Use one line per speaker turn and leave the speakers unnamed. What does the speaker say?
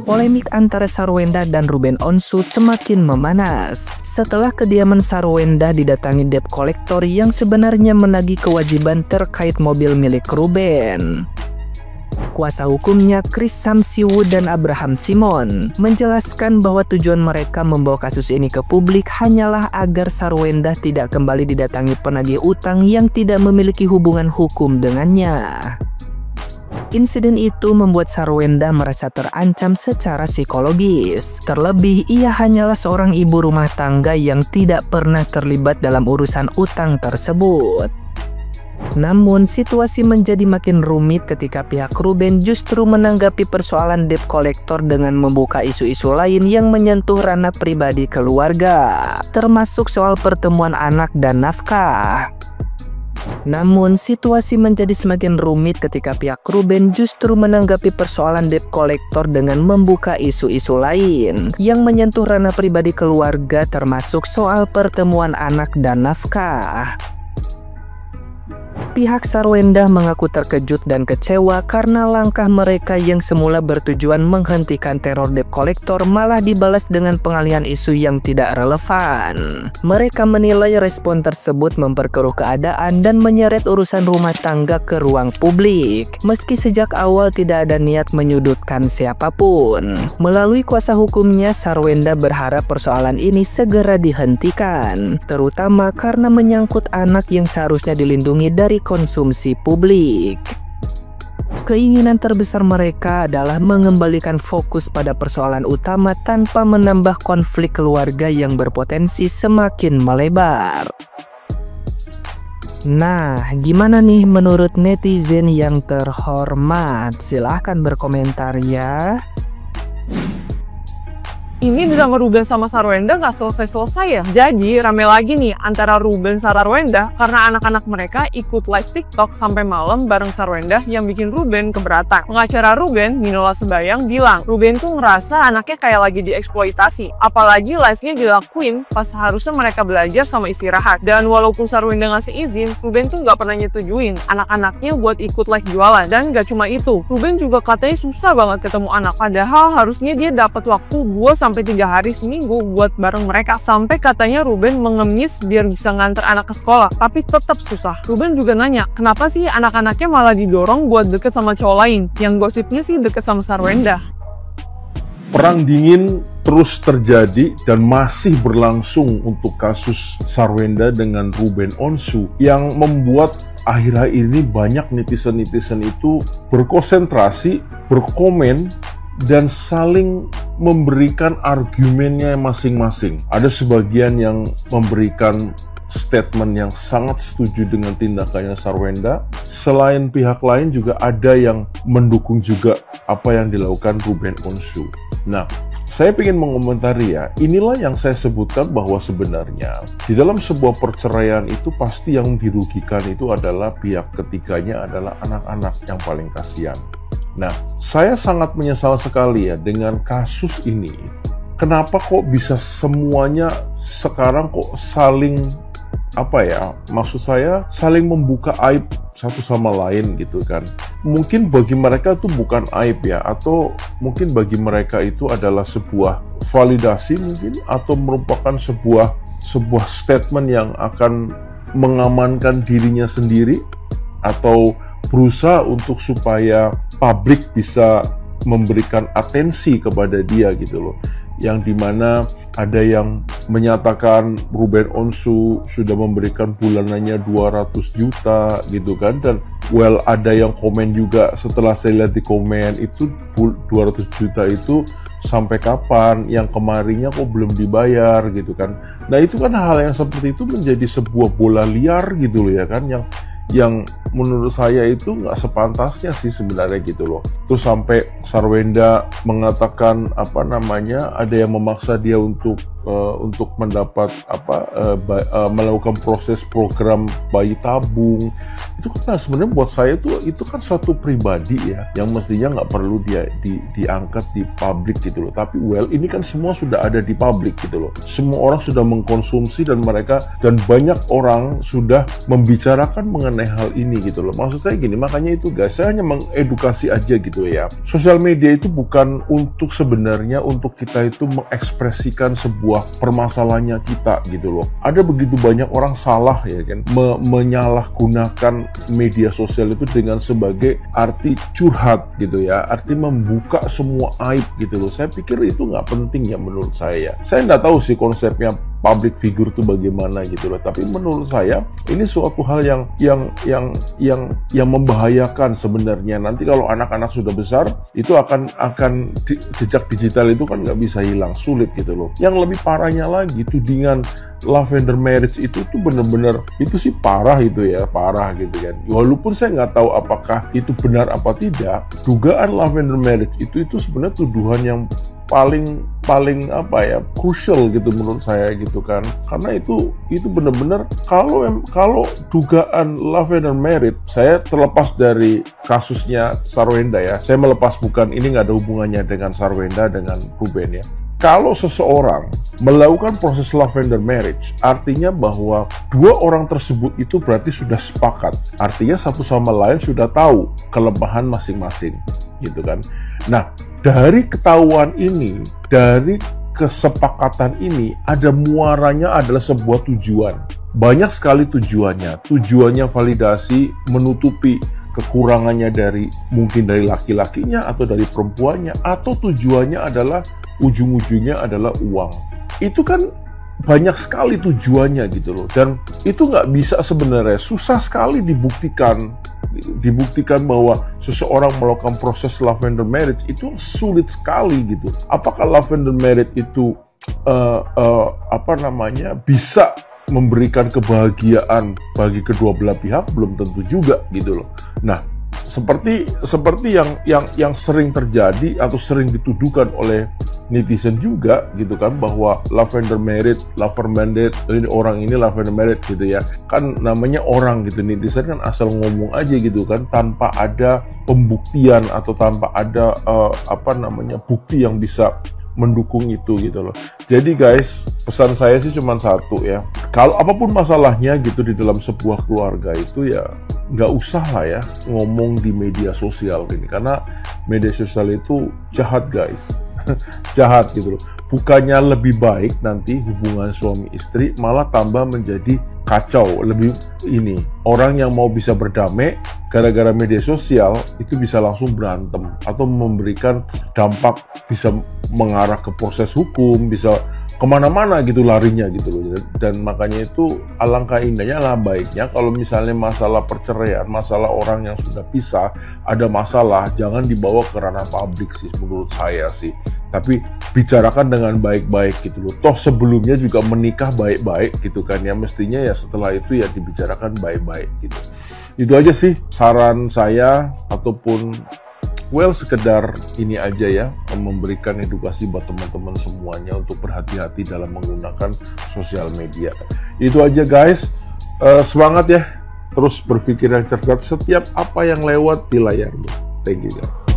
Polemik antara Sarwenda dan Ruben Onsu semakin memanas setelah kediaman Sarwenda didatangi debt collector yang sebenarnya menagih kewajiban terkait mobil milik Ruben. Kuasa hukumnya Chris Samsiwu dan Abraham Simon menjelaskan bahwa tujuan mereka membawa kasus ini ke publik hanyalah agar Sarwenda tidak kembali didatangi penagih utang yang tidak memiliki hubungan hukum dengannya. Insiden itu membuat Sarwenda merasa terancam secara psikologis. Terlebih, ia hanyalah seorang ibu rumah tangga yang tidak pernah terlibat dalam urusan utang tersebut. Namun, situasi menjadi makin rumit ketika pihak Ruben justru menanggapi persoalan debt collector dengan membuka isu-isu lain yang menyentuh ranah pribadi keluarga, termasuk soal pertemuan anak dan nafkah. Namun, situasi menjadi semakin rumit ketika pihak Ruben justru menanggapi persoalan debt collector dengan membuka isu-isu lain yang menyentuh ranah pribadi keluarga, termasuk soal pertemuan anak dan nafkah. Pihak Sarwenda mengaku terkejut dan kecewa karena langkah mereka yang semula bertujuan menghentikan teror debt collector malah dibalas dengan pengalihan isu yang tidak relevan. Mereka menilai respon tersebut memperkeruh keadaan dan menyeret urusan rumah tangga ke ruang publik, meski sejak awal tidak ada niat menyudutkan siapapun. Melalui kuasa hukumnya, Sarwenda berharap persoalan ini segera dihentikan, terutama karena menyangkut anak yang seharusnya dilindungi dari konsumsi publik. Keinginan terbesar mereka adalah mengembalikan fokus pada persoalan utama tanpa menambah konflik keluarga yang berpotensi semakin melebar. Nah, gimana nih menurut netizen yang terhormat? Silahkan berkomentar ya.
Ini drama Ruben sama Sarwenda nggak selesai-selesai ya. Jadi rame lagi nih antara Ruben sama Sarwenda karena anak-anak mereka ikut live TikTok sampai malam bareng Sarwenda yang bikin Ruben keberatan. Pengacara Ruben, Minola Sembayang, bilang Ruben tuh ngerasa anaknya kayak lagi dieksploitasi. Apalagi live-nya dilakuin pas harusnya mereka belajar sama istirahat. Dan walaupun Sarwenda ngasih izin, Ruben tuh nggak pernah nyetujuin anak-anaknya buat ikut live jualan. Dan nggak cuma itu, Ruben juga katanya susah banget ketemu anak. Padahal harusnya dia dapat waktu 2 sampai 3 hari seminggu buat bareng mereka. Sampai katanya Ruben mengemis biar bisa nganter anak ke sekolah, tapi tetap susah. Ruben juga nanya, kenapa sih anak-anaknya malah didorong buat deket sama cowok lain, yang gosipnya sih deket sama Sarwenda.
Perang dingin terus terjadi dan masih berlangsung untuk kasus Sarwenda dengan Ruben Onsu yang membuat akhir-akhir ini banyak netizen-netizen itu berkonsentrasi, berkomen, dan saling memberikan argumennya masing-masing. Ada sebagian yang memberikan statement yang sangat setuju dengan tindakannya Sarwenda. Selain pihak lain juga ada yang mendukung juga apa yang dilakukan Ruben Onsu. Nah, saya ingin mengomentari ya, inilah yang saya sebutkan bahwa sebenarnya di dalam sebuah perceraian itu pasti yang dirugikan itu adalah pihak ketiganya adalah anak-anak yang paling kasihan. Nah, saya sangat menyesal sekali ya dengan kasus ini. Kenapa kok bisa semuanya sekarang kok saling, maksud saya saling membuka aib satu sama lain gitu kan. Mungkin bagi mereka itu bukan aib ya, atau mungkin bagi mereka itu adalah sebuah validasi mungkin, atau merupakan sebuah statement yang akan mengamankan dirinya sendiri, atau berusaha untuk supaya publik bisa memberikan atensi kepada dia gitu loh. Yang dimana ada yang menyatakan Ruben Onsu sudah memberikan bulanannya 200 juta gitu kan. Dan ada yang komen juga setelah saya lihat di komen itu 200 juta itu sampai kapan, yang kemarinnya kok belum dibayar gitu kan. Nah itu kan hal yang seperti itu menjadi sebuah bola liar gitu loh ya kan, yang menurut saya itu nggak sepantasnya sih sebenarnya gitu loh. Terus sampai Sarwenda mengatakan ada yang memaksa dia untuk untuk mendapat melakukan proses program bayi tabung. Itu kan sebenarnya buat saya itu kan suatu pribadi ya, yang mestinya nggak perlu diangkat di publik gitu loh. Tapi ini kan semua sudah ada di publik gitu loh. Semua orang sudah mengkonsumsi dan banyak orang sudah membicarakan mengenai hal ini gitu loh. Maksud saya gini, makanya itu guys, saya hanya mengedukasi aja gitu ya. Sosial media itu bukan sebenarnya untuk kita itu mengekspresikan sebuah permasalahannya kita gitu loh. Ada begitu banyak orang salah ya kan, menyalahgunakan media sosial itu dengan sebagai arti curhat gitu ya, arti membuka semua aib gitu loh. Saya pikir itu nggak penting ya menurut saya. Saya nggak tahu sih konsepnya public figure itu bagaimana gitu loh. Tapi menurut saya ini suatu hal yang membahayakan sebenarnya. Nanti kalau anak-anak sudah besar itu akan jejak digital itu kan nggak bisa hilang, sulit gitu loh. Yang lebih parahnya lagi, tudingan lavender marriage itu tuh bener-bener itu sih parah gitu ya, parah gitu kan. Walaupun saya nggak tahu apakah itu benar apa tidak, dugaan lavender marriage itu sebenarnya tuduhan yang paling crucial gitu menurut saya gitu kan. Karena itu benar-benar kalau dugaan lavender marriage, saya terlepas dari kasusnya Sarwenda ya, saya melepas, bukan ini nggak ada hubungannya dengan Sarwenda dengan Ruben ya. Kalau seseorang melakukan proses lavender marriage, artinya bahwa dua orang tersebut itu berarti sudah sepakat. Artinya satu sama lain sudah tahu kelemahan masing-masing, gitu kan. Nah, dari ketahuan ini, dari kesepakatan ini, ada muaranya adalah sebuah tujuan. Banyak sekali tujuannya. Tujuannya validasi, menutupi kekurangannya mungkin dari laki-lakinya atau dari perempuannya, atau tujuannya adalah ujung-ujungnya adalah uang. Itu kan banyak sekali tujuannya gitu loh, dan itu nggak bisa sebenarnya, susah sekali dibuktikan bahwa seseorang melakukan proses lavender marriage itu sulit sekali gitu. Apakah lavender marriage itu bisa memberikan kebahagiaan bagi kedua belah pihak? Belum tentu juga gitu loh. Nah, seperti yang sering terjadi atau sering dituduhkan oleh netizen juga gitu kan, bahwa lavender marriage, ini orang ini lavender marriage gitu ya, kan namanya orang gitu, netizen kan asal ngomong aja gitu kan, tanpa ada pembuktian atau tanpa ada bukti yang bisa mendukung itu gitu loh. Jadi guys, pesan saya sih cuma satu ya, kalau apapun masalahnya gitu di dalam sebuah keluarga itu ya nggak usah lah ya ngomong di media sosial ini, karena media sosial itu jahat guys. Jahat gitu loh. Bukannya lebih baik nanti hubungan suami istri, malah tambah menjadi kacau. Lebih orang yang mau bisa berdamai gara-gara media sosial itu bisa langsung berantem atau memberikan dampak, bisa mengarah ke proses hukum, bisa kemana-mana gitu larinya gitu loh. Dan makanya itu alangkah indahnya lah baiknya kalau misalnya masalah perceraian, masalah orang yang sudah pisah, ada masalah, jangan dibawa ke ranah publik sih menurut saya sih. Tapi bicarakan dengan baik-baik gitu loh. Toh sebelumnya juga menikah baik-baik gitu kan ya, mestinya ya setelah itu ya dibicarakan baik-baik gitu. Itu aja sih saran saya, ataupun sekedar ini aja ya, memberikan edukasi buat teman-teman semuanya untuk berhati-hati dalam menggunakan sosial media. Itu aja guys, semangat ya, terus berpikir yang cerdas setiap apa yang lewat di layarnya. Thank you guys.